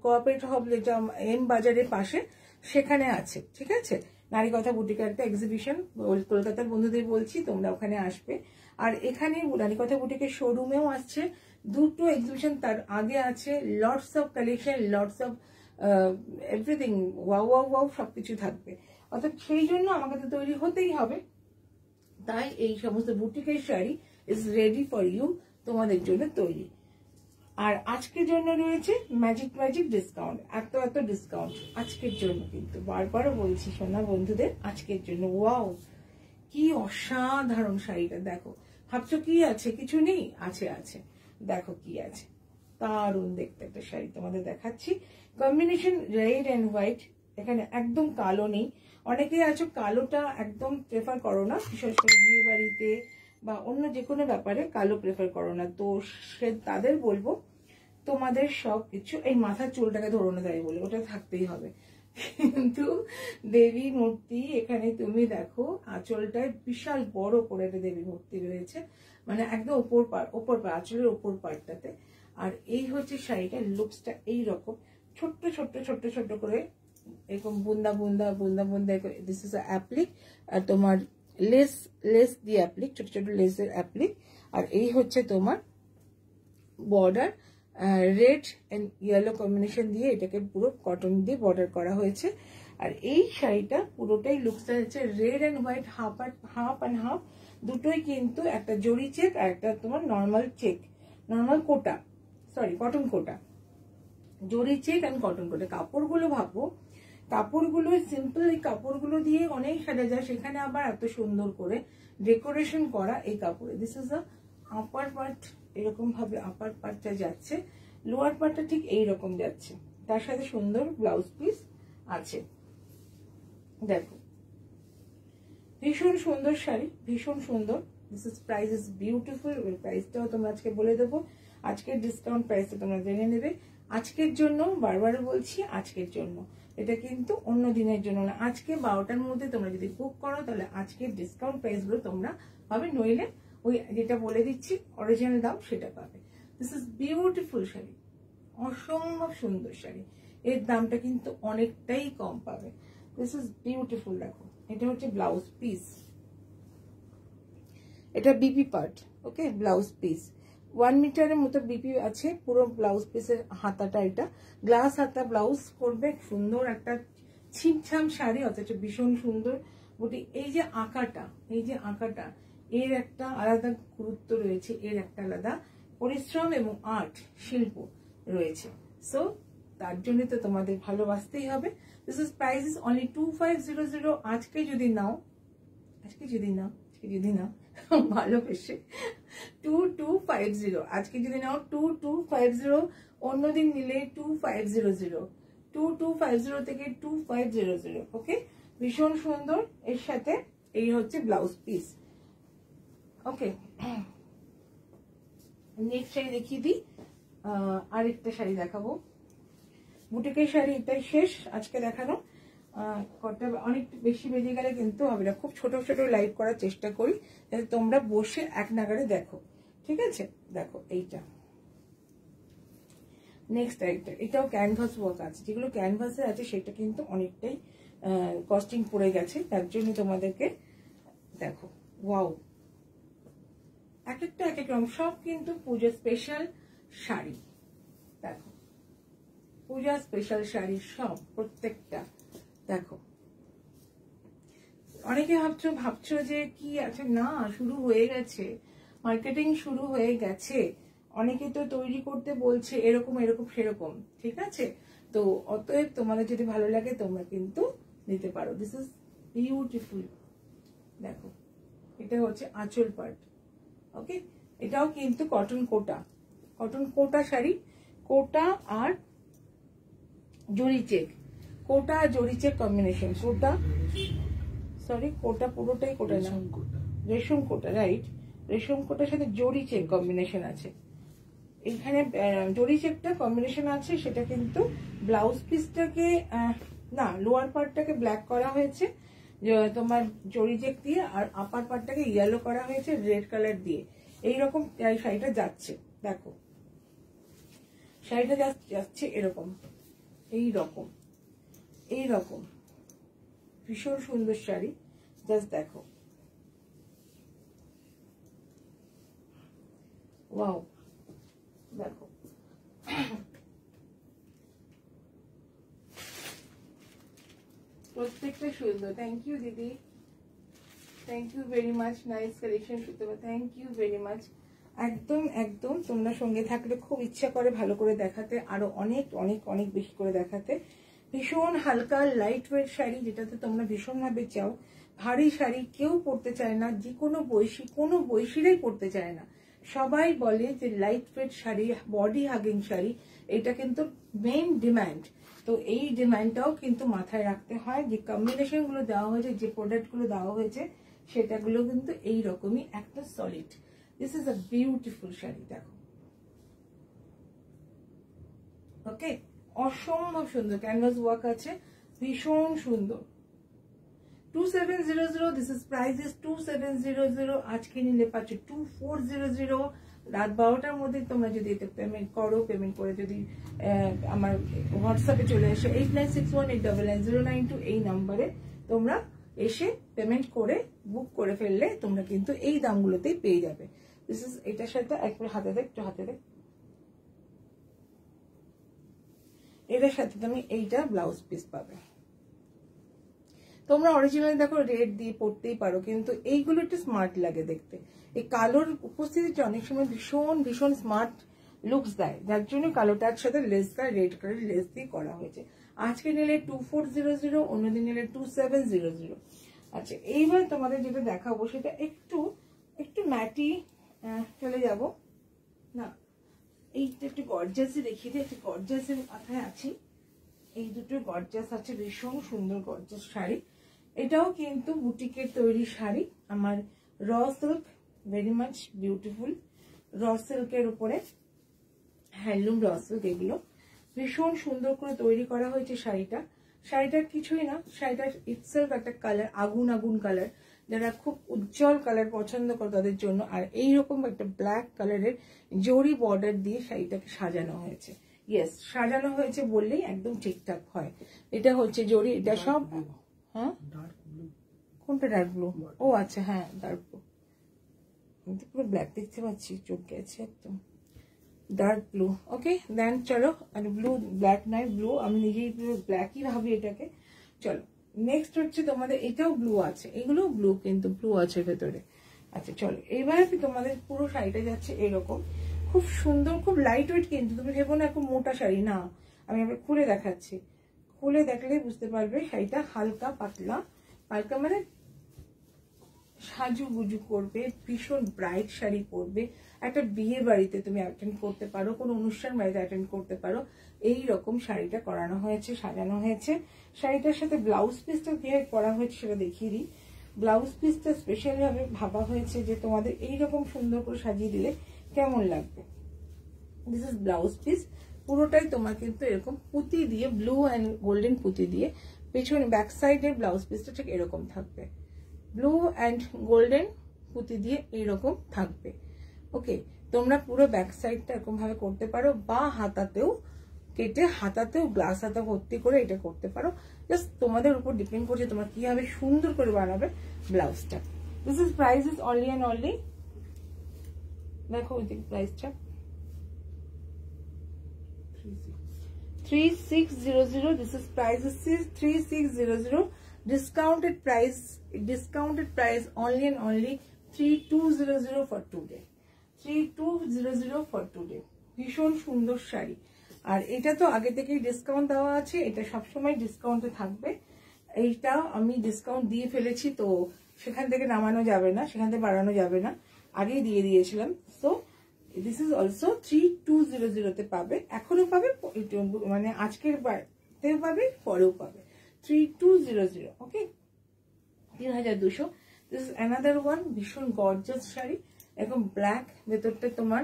কোঅপারেটিভ হব, যেটা এম বাজারের পাশে, সেখানে আছে। ঠিক আছে, নারী কথা বুটিকে একটা এক্সিবিশন, কলকাতার বন্ধুদের বলছি তোমরা ওখানে আসবে। আর এখানে নারী কথা বুটিকের শোরুমেও আসছে দুটো এক্সিবিশন, তার আগে আছে lots of collection, lots of everything, wow wow wow, সবকিছু থাকবে। অর্থাৎ সেই জন্য আমাকে তো তৈরি হতেই হবে, তাই এই সমস্ত বুটিকের sari is ready for you, তোমাদের জন্য তৈরি। আর আজকের জন্য রয়েছে ম্যাজিক ডিসকাউন্ট, এত ডিসকাউন্ট আজকের জন্য, কিন্তু বারবারও বলছি সোনা বন্ধুদের, আজকের জন্য। ওয়াও, কি অসাধারণ শাড়িটা দেখো। ভাবছো কি আছে, কিছু নেই, আছে, দেখো কি আছে, দারুণ দেখতে একটা শাড়ি তোমাদের দেখাচ্ছি। কম্বিনেশন রেড অ্যান্ড হোয়াইট, এখানে একদম কালো নেই। অনেকেই আছো কালোটা একদম প্রেফার করো না, বিশেষ করে বিয়ে বাড়িতে বা অন্য যে কোনো ব্যাপারে কালো প্রেফার করো না, তো সে তাদের বলবো তোমাদের সবকিছু, এই মাথার চুলটাকে ধরোনো যায় বলে ওটা থাকতেই হবে, কিন্তু দেবী মূর্তি এখানে তুমি দেখো, আঁচলটায় বিশাল বড় করে একটা দেবী মূর্তি রয়েছে, মানে একদম ওপর পা আঁচলের ওপর পাটটাতে। আর এই হচ্ছে শাড়িটার লুকসটা এইরকম, ছোট্ট করে এরকম বুন্দা বুন্দা, দিস ইজ অ্যাপ্লিক, আর তোমার লেস দিয়ে অ্যাপ্লিক, ছোট লেসের অ্যাপ্লিক। আর এই হচ্ছে তোমার border, red and yellow combination দিয়ে এটাকে পুরো কটন দিয়ে বর্ডার করা হয়েছে। আর এই শাড়িটা পুরোটাই লুকসটা হচ্ছে red and white, half and half, দুটোই কিন্তু একটা জরি চেক আর একটা তোমার নর্মাল চেক, নর্মাল কোটা, সরি কটন কোটা, জরি চেক অ্যান্ড কটন কোটা। কাপড়গুলো ভাবো, কাপড়গুলো সিম্পল, এই কাপড়গুলো দিয়ে অনেক সাজা যায়, সেখানে আবার এত সুন্দর করে ডেকোরেশন করা এই কাপড়ে। This is a upper part, এরকম ভাবে আপার পার্টটা যাচ্ছে, লোয়ার পার্টটা ঠিক এইরকম যাচ্ছে, তার সাথে সুন্দর ব্লাউজ পিস আছে। দেখো ভীষণ সুন্দর শাড়ি, ভীষণ সুন্দর। This is price is beautiful. প্রাইসটাও তোমরা আজকে বলে দেবো, আজকের ডিসকাউন্ট প্রাইসটা তোমরা জেনে নেবে। আজকের জন্য, বারবার বলছি আজকের জন্য, এটা কিন্তু অন্য দিনের জন্য না। আজকে 12টার মধ্যে তোমরা যদি বুক করো তাহলে আজকের ডিসকাউন্ট প্রাইসগুলো তোমরা পাবে, নইলে ওই যেটা বলে দিচ্ছি অরিজিনাল দাম সেটা পাবে। দিস ইজ বিউটিফুল শাড়ি, অসম্ভব সুন্দর শাড়ি, এর দামটা কিন্তু অনেকটাই কম পাবে। This is beautiful. দেখো এটা হচ্ছে ব্লাউজ পিস, এটা বিপি পার্ট, ওকে, ব্লাউজ পিস 1 মিটারের মতো বিপি আছে পুরো ব্লাউজ পিসের হাতাটা। এটা গ্লাস হাতা ব্লাউজ করবে, সুন্দর একটা ছিমছাম শাড়ি, অথচ ভীষণ সুন্দর বুটি। এই যে আঁকাটা, এর একটা আলাদা গুরুত্ব রয়েছে, এর একটা আলাদা পরিশ্রম এবং আর্ট শিল্প রয়েছে। সো তার জন্য তো তোমাদের ভালোবাসতেই হবে। This is price is only 2500। আজকে যদি নাও ভালোবেসে 2250, আজকে যদি নাও 2250, অন্যদিন নিলে 2500, 2250 থেকে 2500, ওকে। ভীষণ সুন্দর। এর সাথে এই হচ্ছে ব্লাউজ পিস। ওকে, নেক্সট শাড়ি দেখিয়ে দিই। আরেকটা শাড়ি দেখাবো, বুটিকের শাড়ি। এটাই শেষ আজকে দেখানো। কটা অনেক বেশি বেজে গেলে কিন্তু হবে না, খুব ছোট ছোট লাইভ করার চেষ্টা করি যাতে তোমরা বসে এক নাগারে দেখো, ঠিক আছে? দেখো এইটা নেক্সট আইটেম, এটাও ক্যানভাস ওয়ার্ক আছে। যেগুলো ক্যানভাসে আছে সেটা কিন্তু অনেকটাই কস্টিং পড়ে গেছে, তার জন্য তোমাদেরকে দেখো। ওয়াও, এক একটা এক এক রকম, সব কিন্তু পূজা স্পেশাল শাড়ি। দেখো পূজা স্পেশাল শাড়ি সব, প্রত্যেকটা দেখো। অনেকে ভাবছো যে কি আছে, না শুরু হয়ে গেছে, মার্কেটিং শুরু হয়ে গেছে। অনেকে তো তৈরি করতে বলছে এরকম এরকম সেরকম, ঠিক আছে? তো অতএব তোমাদের যদি ভালো লাগে তোমরা কিন্তু নিতে পারো। This is beautiful. দেখো এটা হচ্ছে আঁচল পার্ট। ওকে, এটাও কিন্তু কটন কোটা, কটন কোটা শাড়ি। কোটা আর জরি চেক, কোটা আর জরি চেক কম্বিনেশন। কোটা, সরি কোটা পুরোটাই কোটা না, রেশম কোটা, রাইট? রেশম কোটার সাথে জরি চেক কম্বিনেশন আছে। এখানে জরি চেকটা কম্বিনেশন আছে, সেটা কিন্তু ব্লাউজ পিসটাকে না, লোয়ার পার্টটাকে ব্ল্যাক করা হয়েছে তোমার জরি চেক দিয়ে, আর আপার পার্টটাকে ইয়েলো করা হয়েছে রেড কালার দিয়ে। এইরকম শাড়িটা যাচ্ছে। দেখো শাড়িটা যাচ্ছে এরকম, এইরকম এইরকম, ভীষণ সুন্দর শাড়ি। জাস্ট দেখো, ওয়াও, দেখো প্রত্যেকটা সুন্দর। থ্যাংক ইউ দিদি, thank you very much, nice collection করতে পারো, থ্যাংক ইউ ভেরি মাচ। একদম একদম তোমরা সঙ্গে থাকলে খুব ইচ্ছা করে ভালো করে দেখাতে, আরো অনেক অনেক অনেক বেশি করে দেখাতে। ভীষণ হালকা লাইট ওয়েট শাড়ি, যেটাতে তোমরা ভীষণভাবে চাও। ভারী শাড়ি কেউ পরতে চায় না, যে কোনো বয়সীরাই পরতে চায় না। সবাই বলে যে light weight sari, body hugging sari, এটা কিন্তু মেইন ডিমান্ড। তো এই ডিমান্ডটাও কিন্তু মাথায় রাখতে হয়। যে কম্বিনেশন গুলো দেওয়া হয়েছে, যে প্রোডাক্ট গুলো দেওয়া হয়েছে, সেটাগুলো কিন্তু এইরকমই একটা solid. This is a beautiful sari. দেখো ওকে, অসম্ভব সুন্দর ক্যানভাস ওয়ার্ক আছে, ভীষণ সুন্দর। 2700, দিস ইজ প্রাইস ইজ 2700। আজকে নিলে পাচ্ছ 2400। রাত 12টার মধ্যে তোমরা যদি এতে পেমেন্ট করো, পেমেন্ট করে যদি আমার হোয়াটসঅ্যাপে চলে এসে 8961899092 এই নাম্বারে তোমরা এসে পেমেন্ট করে বুক করে ফেললে তোমরা কিন্তু এই দামগুলোতেই পেয়ে যাবে। দিস ইজ, এটার সাথে একবার হাতে দেখ, একটু হাতে দেখ, এটার সাথে তুমি এইটা ব্লাউজ পিস পাবে। তোমরা অরিজিনাল দেখো রেড দিয়ে পরতেই পারো, কিন্তু এইগুলো একটু স্মার্ট লাগে দেখতে। এই কালোর উপস্থিতিটা অনেক সময় ভীষণ ভীষণ স্মার্ট লুকস দেয়, যার জন্য কালোটার সাথে লেসটা রেড কালার লেস দিয়ে করা হয়েছে। আজকে নিলে 2400, অন্যদিন নিলে 2700। আচ্ছা, এইবার তোমাদের যেটা দেখাবো সেটা একটু একটু ম্যাটি চলে যাব না, এইটা একটু গর্জাসে দেখিয়ে দিই। একটু গর্জাসের মাথায় আছি, এই দুটো গর্জাস আছে, ভীষণ সুন্দর গর্জাস শাড়ি। এটাও কিন্তু বুটিকের তৈরি শাড়ি। আমার raw silk, very much beautiful র সিল্কের উপরে, হ্যান্ডলুম র সিল্ক, এগুলো ভীষণ সুন্দর করে তৈরি করা হয়েছে শাড়িটা। শাড়িটার কিছুই না, শাড়িটার ইটসেলফ একটা কালার, আগুন আগুন কালার, যারা খুব উজ্জ্বল কালার পছন্দ করে তাদের জন্য। আর এইরকম একটা ব্ল্যাক কালারের জরি বর্ডার দিয়ে শাড়িটাকে সাজানো হয়েছে। ইয়েস, সাজানো হয়েছে বললেই একদম ঠিকঠাক হয়। এটা হচ্ছে জরি, এটা সব, হ্যাঁ কোনটা ডার্ক ব্লু? ও আচ্ছা, হ্যাঁ ডার্ক ব্লু। আমি তো পুরো ব্ল্যাক দেখতে পাচ্ছি, চোখ গেছে একদম। ডার্ক ব্লু, ওকে দেন চলো। আর ব্লু ব্ল্যাক নয়, ব্লু, আমি নিজেই পুরো ব্ল্যাকই ভাবি এটাকে। চলো নেক্সট হচ্ছে তোমাদের, এটাও ব্লু আছে, এগুলো ব্লু, কিন্তু ব্লু আছে ভেতরে। আচ্ছা চলো, এবার তোমাদের পুরো শাড়িটা যাচ্ছে এরকম, খুব সুন্দর, খুব লাইট ওয়েট। কিন্তু তুমি ভেবো না খুব মোটা শাড়ি, না। আমি আবার খুলে দেখাচ্ছি, খুলে দেখলে বুঝতে পারবে শাড়িটা হালকা পাতলা। হালকা মানে সাজুগুজু করবে, ভীষণ ব্রাইট শাড়ি পরবে, একটা বিয়ে বাড়িতে তুমি অ্যাটেন্ড করতে পারো, কোনো অনুষ্ঠান বাড়িতে অ্যাটেন্ড করতে পারো, এই রকম শাড়িটা করানো হয়েছে, সাজানো হয়েছে। শাড়িটার সাথে ব্লাউজ পিসটা কিভাবে করা হয়েছে সেটা দেখিয়ে দিই। ব্লাউজ পিসটা স্পেশাল ভাবে ভাবা হয়েছে যে তোমাদের এইরকম সুন্দর করে সাজিয়ে দিলে কেমন লাগবে। দিস ইজ ব্লাউজ পিস, পুরোটাই তোমার কিন্তু এরকম পুঁতি দিয়ে, ব্লু অ্যান্ড গোল্ডেন পুঁতি দিয়ে, পেছনে ব্যাক সাইডের ব্লাউজ পিসটা ঠিক এরকম থাকবে, ব্লু অ্যান্ড গোল্ডেন পুঁতি দিয়ে এইরকম থাকবে। ওকে, তোমরা পুরো ব্যাক সাইডটা এরকম ভাবে করতে পারো, বা হাতাতেও কেটে হাতাতেও গ্লাস হাতা ভর্তি করে এটা করতে পারো। জাস্ট তোমাদের উপর ডিপেন্ড করছে তোমরা কিভাবে সুন্দর করে বানাবে ব্লাউজটা। This is price is only and only, দেখো প্রাইসটা 3600. This is price is 3600. Discounted price only and only 3200 for today. 3200 for today. ভীষণ সুন্দর শাড়ি। আর এটা তো আগে থেকেই ডিসকাউন্ট দেওয়া আছে, এটা সবসময় ডিসকাউন্টে থাকবে। এইটা আমি ডিসকাউন্ট দিয়ে ফেলেছি, তো সেখান থেকে নামানো যাবে না, সেখান থেকে বাড়ানো যাবে না, আগেই দিয়ে দিয়েছিলাম। সো দিস ইজ অলসো 3200 তে পাবে, এখনো পাবে, মানে আজকের তেও পাবে, পরেও পাবে। 3200, ওকে, 3200। দিস ইজ অ্যানাদার ওয়ান, ভীষণ গর্জাস শাড়ি, এরকম ব্ল্যাক, ভেতরটা তোমার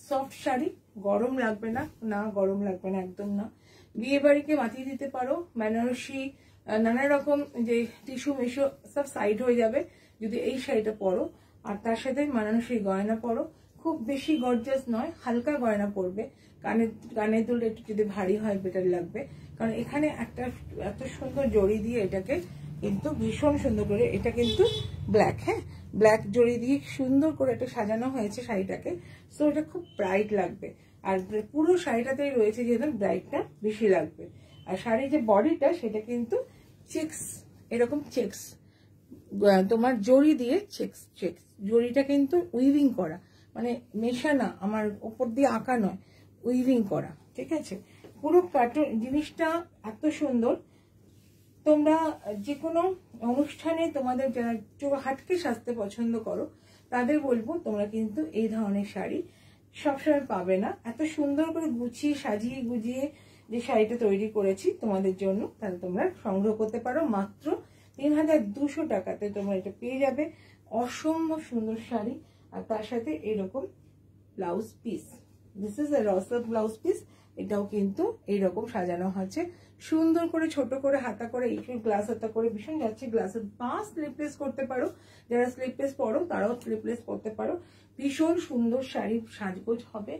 সফট শাড়ি, গরম লাগবে না, না গরম লাগবে না, একদম না। বিয়ে বাড়িকে মাতিয়ে দিতে পারো, বেনারসি নানা রকম যে টিস্যু মিশু সব সাইড হয়ে যাবে যদি এই শাড়িটা পরো, আর তার সাথে বেনারসি গয়না পরো। খুব বেশি গর্জাস নয়, হালকা গয়না পরবে, কানের দুল একটু যদি ভারী হয় বেটার লাগবে, কারণ এখানে একটা এত সুন্দর জড়ি দিয়ে এটাকে কিন্তু ভীষণ সুন্দর করে, এটা কিন্তু ব্ল্যাক, হ্যাঁ ব্ল্যাক জড়ি দিয়ে সুন্দর করে এটা সাজানো হয়েছে শাড়িটাকে। সো এটা খুব ব্রাইট লাগবে, আর পুরো শাড়িটাতেই রয়েছে যেহেতু ব্রাইটটা বেশি লাগবে। আর শাড়ির যে বডিটা সেটা কিন্তু চেক্স, এরকম চেক্স তোমার জড়ি দিয়ে চেক্স, জড়িটা কিন্তু উইভিং করা, মানে মেশানা, আমার ওপর দিয়ে আঁকা নয়, উইভিং করা, ঠিক আছে। পুরো প্যাটার্ন জিনিসটা এত সুন্দর। তোমরা যে কোনো অনুষ্ঠানে তোমাদের যারা হাটকে সাজতে পছন্দ করো তাদের বলবো তোমরা কিন্তু এই ধরনের শাড়ি সবসময় পাবে না। এত সুন্দর করে গুছিয়ে সাজিয়ে গুজিয়ে যে শাড়িটা তৈরি করেছি তোমাদের জন্য, তাহলে তোমরা সংগ্রহ করতে পারো মাত্র 3200 টাকাতে। তোমরা এটা পেয়ে যাবে, অসম্ভব সুন্দর শাড়ি, আর তার সাথে এরকম blouse piece. This is a রসাল ব্লাউজ পিস, এটাও কিন্তু এইরকম সাজানো হয়েছে সুন্দর করে, ছোট করে হাতা করে, এই গ্লাস হাতা করে ভীষণ যাচ্ছে। গ্লাসের বা স্লিপলেস করতে পারো, যারা স্লিপলেস পরো তারাও স্লিপলেস করতে পারো। ভীষণ সুন্দর শাড়ি, সাজগোজ হবে,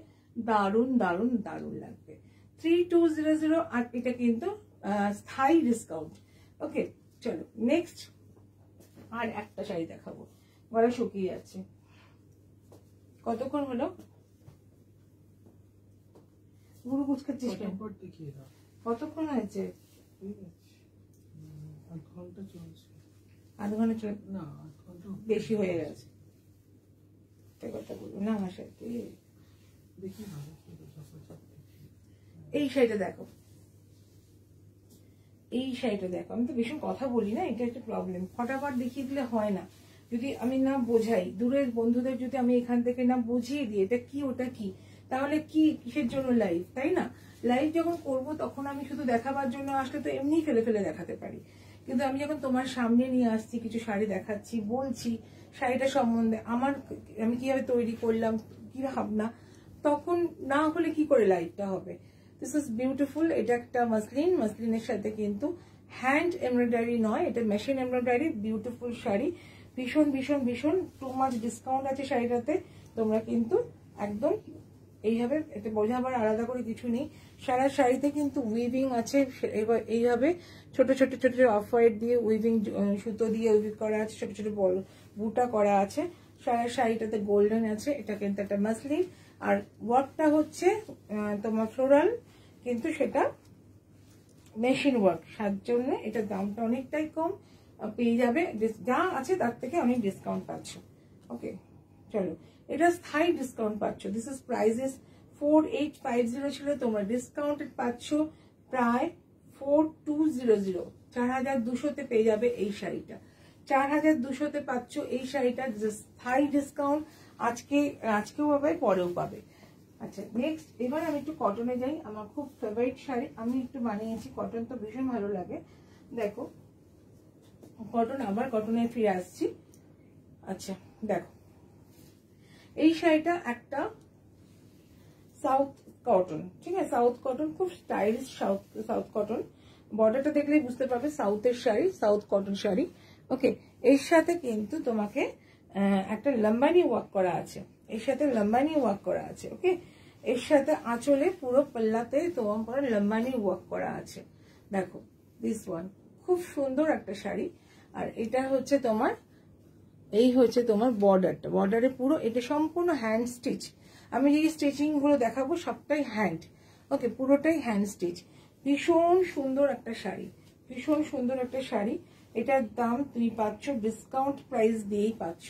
দারুণ দারুণ দারুণ লাগবে। 3200, আর এটা কিন্তু স্থায়ী ডিসকাউন্ট। ওকে, চলো নেক্সট আর একটা শাড়ি দেখাবো, গলা শুকিয়ে যাচ্ছে। কতক্ষণ হলো? গুরু কুচকাচ্ছিস কেন? কতক্ষণ হয়েছে? আধ ঘন্টা চলে না, বেশি হয়ে গেছে। কথা বলবো না আমার সাথে। এই শাড়িটা দেখো, এই শাড়িটা দেখো। আমি তো ভীষণ কথা বলি না, এটা একটা প্রবলেম, ফটাফট দেখিয়ে দিলে হয় না। যদি আমি না বোঝাই, দূরের বন্ধুদের যদি আমি এখান থেকে না বুঝিয়ে দিই এটা কি ওটা কি, তাহলে কি কিসের জন্য লাইভ, তাই না? লাইভ যখন করব তখন আমি শুধু দেখাবার জন্য আসলে তো এমনি ফেলে ফেলে দেখাতে পারি, কিন্তু আমি যখন তোমার সামনে নিয়ে আসছি, কিছু শাড়ি দেখাচ্ছি, বলছি শাড়িটা সম্বন্ধে, আমি কিভাবে তৈরি করলাম, কি ভাবনা, তখন না হলে কি করে লাইভটা হবে। This is beautiful. এটা একটা মাসলিন, মাসলিনের সাথে কিন্তু হ্যান্ড এমব্রয়ডারি নয়, এটা মেশিন এমব্রয়ডারি। বিউটিফুল শাড়ি, ভীষণ ভীষণ ভীষণ টু মাচ ডিসকাউন্ট আছে শাড়িটাতে। তোমরা কিন্তু একদম এইভাবে, এটা বোঝাবার আলাদা করে কিছু নেই। সারা শাড়িতে কিন্তু উইভিং আছে, এবার এইভাবে ছোট ছোট ছোট অফ হোয়াইট দিয়ে উইভিং, সুতো দিয়ে উইভিং করা আছে, ছোট ছোট বড় বুটা করা আছে। সারা শাড়িটাতে গোল্ডেন আছে, এটা কিন্তু একটা মাসলিন। আর ওয়ার্কটা হচ্ছে তোমার ফ্লোরাল, কিন্তু সেটা মেশিন ওয়ার্ক, সার জন্য এটার দামটা অনেকটাই কম পেয়ে যাবে, যা আছে তার থেকে অনেক ডিসকাউন্ট পাচ্ছ। ওকে, চলো, এটা স্থায়ী ডিসকাউন্ট পাচ্ছ। দিস ইজ প্রাইসেস 4850 ছিল, তোমরা ডিসকাউন্টেড পাচ্ছ প্রায় 4200, 4200-তে পেয়ে যাবে এই শাড়িটা। 4200-তে পাচ্ছ এই শাড়িটা, স্থায়ী ডিসকাউন্ট। আজকেও পাবে, পরেও পাবে। আচ্ছা নেক্সট এবার আমি একটু কটনে যাই। আমার খুব ফেভারিট শাড়ি, আমি একটু বানিয়েছি, কটন তো ভীষণ ভালো লাগে। দেখো কটন, আবার কটনে ফিরে আসছি। আচ্ছা দেখো এই শাড়িটা একটা সাউথ কটন, ঠিক আছে, সাউথ কটন, খুব স্টাইলিশ সাউথ কটন। বর্ডারটা দেখলেই বুঝতে পারবে সাউথের sari, south cotton sari. Okay, এর সাথে কিন্তু তোমাকে একটা লম্বানি ওয়ার্ক করা আছে, এর সাথে লম্বানি ওয়ার্ক করা আছে। ওকে, এর সাথে আঁচলে পুরো পাল্লাতে তোমার লম্বানি ওয়ার্ক করা আছে। দেখো দিস ওয়ান খুব সুন্দর একটা শাড়ি। আর এটা হচ্ছে তোমার, এই হচ্ছে তোমার বর্ডারটা, বর্ডারে পুরো এটা সম্পূর্ণ হ্যান্ড স্টিচ। আমি যে স্টিচিং গুলো দেখাবো সবটাই হ্যান্ড। ওকে, পুরোটাই হ্যান্ড স্টিচ। ভীষণ সুন্দর একটা শাড়ি, ভীষণ সুন্দর একটা শাড়ি। এটার দাম তুমি পাচ্ছ ডিসকাউন্ট প্রাইস দিয়েই পাচ্ছ।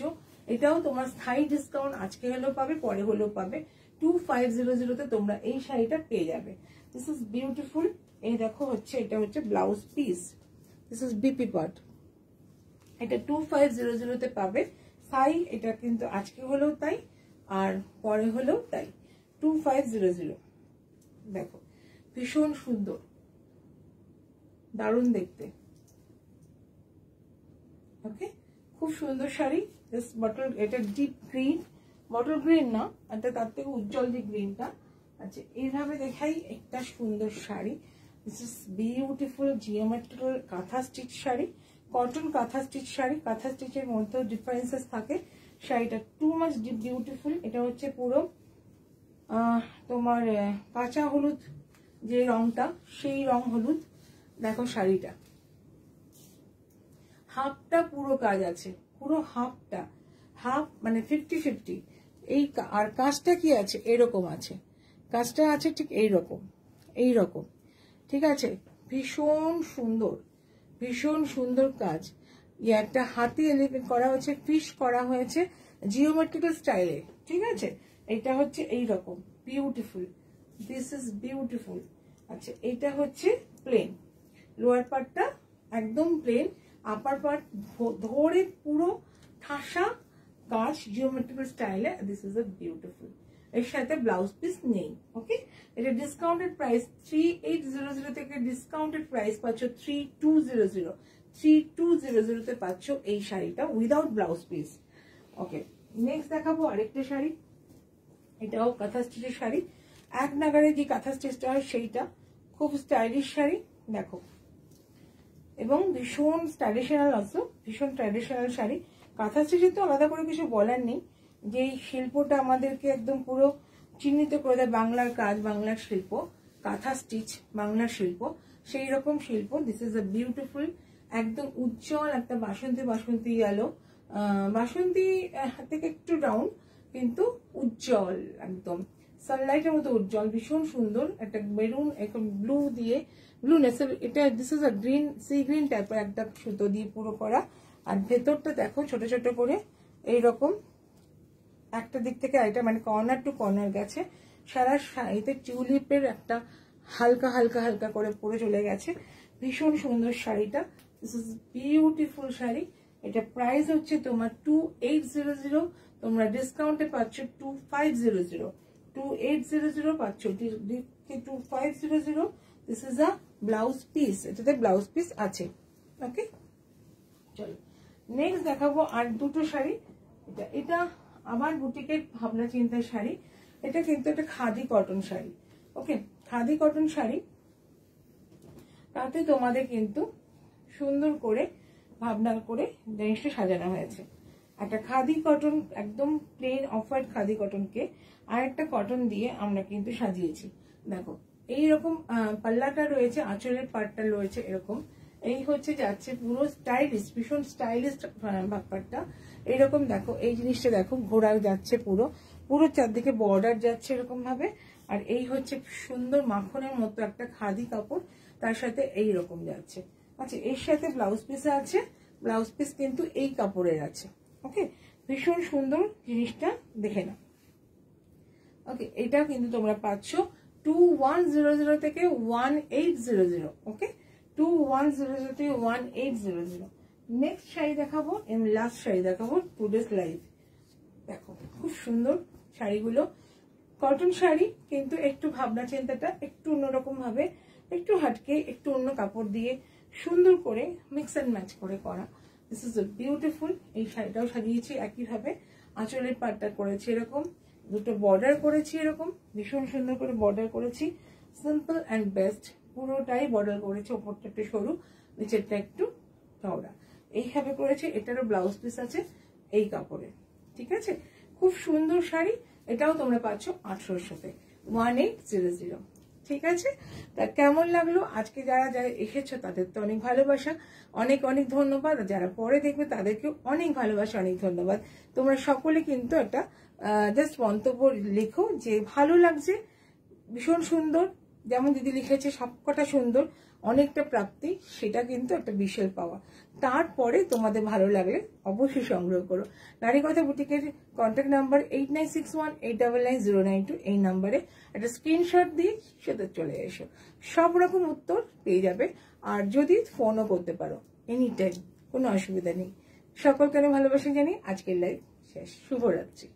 এটাও তোমার স্থায়ী ডিসকাউন্ট, আজকে হলেও পাবে, পরে হলেও পাবে। 2500 তে তোমরা এই শাড়িটা পেয়ে যাবে। This is beautiful. এই দেখো হচ্ছে, এটা হচ্ছে blouse piece, this is BP part. এটা 2500 তে পাবে। তাই এটা কিন্তু আজকে হলেও তাই, আর পরে হলেও তাই। 2500। দেখো ভীষণ সুন্দর, দারুণ দেখতে। ওকে, খুব সুন্দর শাড়ি। বটল, এটা ডিপ গ্রিন, বটল গ্রিন না, এটা তার থেকে উজ্জ্বল যে গ্রিনটা। আচ্ছা এইভাবে দেখাই একটা সুন্দর sari. This is beautiful geometrical কাঁথা স্টিচ শাড়ি, কটন কাঁথা স্টিচ শাড়ি। কাঁথা স্টিচের মধ্যেও ডিফারেন্সেস থাকে। শাড়িটা টু মাচ বিউটিফুল। এটা হচ্ছে পুরো তোমার কাঁচা হলুদ যে রংটা, সেই রং হলুদ। দেখো শাড়িটা হাফটা পুরো কাজ আছে, পুরো হাফটা, হাফ মানে 50-50। এই আর কাজটা কি আছে, এরকম আছে, কাজটা আছে ঠিক এইরকম, এইরকম, ঠিক আছে। ভীষণ সুন্দর, ভীষণ সুন্দর কাজ। একটা হাতি এলিমেন্ট করা হয়েছে, ফিশ করা হয়েছে জিওমেট্রিক্যাল স্টাইলে, ঠিক আছে। এটা হচ্ছে এইরকম বিউটিফুল, দিস ইজ বিউটিফুল। আচ্ছা এটা হচ্ছে প্লেন, লোয়ার পার্টটা একদম প্লেন, আপার পার্ট ধরে পুরো ঠাসা কাজ জিওমেট্রিক্যাল স্টাইলে। This is a beautiful. এর সাথে ব্লাউজ পিস নেই। ওকে, এটা ডিসকাউন্টেড প্রাইস 3800 থেকে ডিসকাউন্টেড প্রাইস পাচ্ছ 3200। 3200 তে পাচ্ছ এই শাড়িটা উইদাউট ব্লাউজ পিস। ওকে, নেক্সট দেখাবো আরেকটা শাড়ি। এটাও কাঁথা স্টিচের শাড়ি, এক নাগারে যে কাঁথা স্টিচটা হয় সেইটা। খুব স্টাইলিশ শাড়ি দেখো, এবং ভীষণ ট্র্যাডিশনাল, অলসো ভীষণ ট্র্যাডিশনাল শাড়ি। কাঁথা স্টিচের তো আলাদা করে কিছু বলার নেই, যে শিল্পটা আমাদেরকে একদম পুরো চিহ্নিত করে দেয়, বাংলার কাজ, বাংলার শিল্প, কাঁথা স্টিচ বাংলার শিল্প, সেই রকম শিল্প। দিস ইজ আ বিউটিফুল, একদম উজ্জ্বল একটা বাসন্তী, বাসন্তী আলো, বাসন্তী থেকে একটু ডাউন, কিন্তু উজ্জ্বল, একদম সানলাইটের মতো উজ্জ্বল, ভীষণ সুন্দর। একটা মেরুন, একটা ব্লু দিয়ে, ব্লু নেসের, এটা this is a green, sea green টাইপের একটা সুতো দিয়ে পুরো করা। আর ভেতরটা দেখো ছোট ছোট করে এইরকম একটা দিক থেকে আরেকটা, মানে কর্নার টু কর্নার গেছে। সারা শাড়িতে টিউলিপের একটা হালকা হালকা হালকা করে পরে চলে গেছে। ভীষণ সুন্দর শাড়িটা, দিস ইজ বিউটিফুল শাড়ি। এটা প্রাইস হচ্ছে তোমার 2800, তোমরা ডিসকাউন্টে পাচ্ছ 2500। 2800 পাচ্ছ 2500। This is a blouse piece, এটাতে ব্লাউজ পিস আছে। ওকে, চলো নেক্সট দেখাবো আর দুটো শাড়ি। এটা আমার বুটিকের ভাবনা চিন্তার শাড়ি। এটা কিন্তু একটা খাদি কটন শাড়ি। ওকে, খাদি কটন শাড়ি, তাতে তোমাদের কিন্তু সুন্দর করে ভাবনা করে জিনিসটা সাজানো হয়েছে। একটা খাদি কটন, একদম প্লেন অফ হোয়াইট খাদি কটনকে আর একটা কটন দিয়ে আমরা কিন্তু সাজিয়েছি। দেখো এইরকম পাল্লাটা রয়েছে, আঁচলের পাটটা রয়েছে এরকম। এই হচ্ছে যাচ্ছে পুরো স্টাইলিশ, ভীষণ স্টাইলিশ ব্যাপারটা। এইরকম দেখো, এই জিনিসটা দেখো ঘোরা যাচ্ছে, পুরো পুরো চারদিকে বর্ডার যাচ্ছে এরকম ভাবে। আর এই হচ্ছে সুন্দর মাখনের মতো একটা খাদি কাপড়, তার সাথে এইরকম যাচ্ছে। আচ্ছা এর সাথে ব্লাউজ পিস আছে, ব্লাউজ পিস কিন্তু এই কাপড়ের আছে। ওকে, ভীষণ সুন্দর জিনিসটা, দেখে নাও। ওকে, এটাও কিন্তু তোমরা পাচ্ছ 2100 থেকে 1800। ওকে, 2100 থেকে 1800। নেক্সট শাড়ি দেখাবো, লাস্ট শাড়ি দেখাবো টুডেস লাইভ। দেখো খুব সুন্দর শাড়িগুলো, কটন শাড়ি, কিন্তু একটু ভাবনা চিন্তাটা একটু অন্যরকম ভাবে, একটু হাটকে, একটু অন্য কাপড় দিয়ে সুন্দর করে মিক্স অ্যান্ড ম্যাচ করে করা। This is beautiful. এই শাড়িটাও সাজিয়েছি একইভাবে, আঁচলের পাটটা করেছি এরকম, দুটো বর্ডার করেছি এরকম, ভীষণ সুন্দর করে বর্ডার করেছি, সিম্পল অ্যান্ড বেস্ট, পুরোটাই বর্ডার করেছি, ওপরটা একটু সরু, নিচেরটা একটু চওড়া, এইভাবে করেছি। এটারও ব্লাউজ পিস আছে এই কাপড়ে, ঠিক আছে? খুব সুন্দর শাড়ি, এটাও তোমরা পাচ্ছ 800-এর সাথে, 1800। ঠিক আছে? তা কেমন লাগলো আজকে? যারা যারা এসেছো তাদের তো অনেক ভালোবাসা, অনেক অনেক ধন্যবাদ। যারা পরে দেখবে তাদেরকেও অনেক ভালোবাসা, অনেক ধন্যবাদ। তোমরা সকলে কিন্তু একটা জাস্ট মন্তব্য লেখো যে ভালো লাগছে, ভীষণ সুন্দর, যেমন দিদি লিখেছে সবকটা সুন্দর, অনেকটা প্রাপ্তি, সেটা কিন্তু একটা বিশাল পাওয়া। তারপরে তোমাদের ভালো লাগলে অবশ্যই সংগ্রহ করো। নারী কথা বুটিকের কন্ট্যাক্ট নাম্বার 8961899092, এই নাম্বারে একটা স্ক্রিনশট দিয়ে সেটা চলে এসো, সব রকম উত্তর পেয়ে যাবে। আর যদি ফোনও করতে পারো এনি টাইম, কোনো অসুবিধা নেই। সকলকে ভালোবাসা জানি। আজকের লাইভ শেষ, শুভরাত্রি।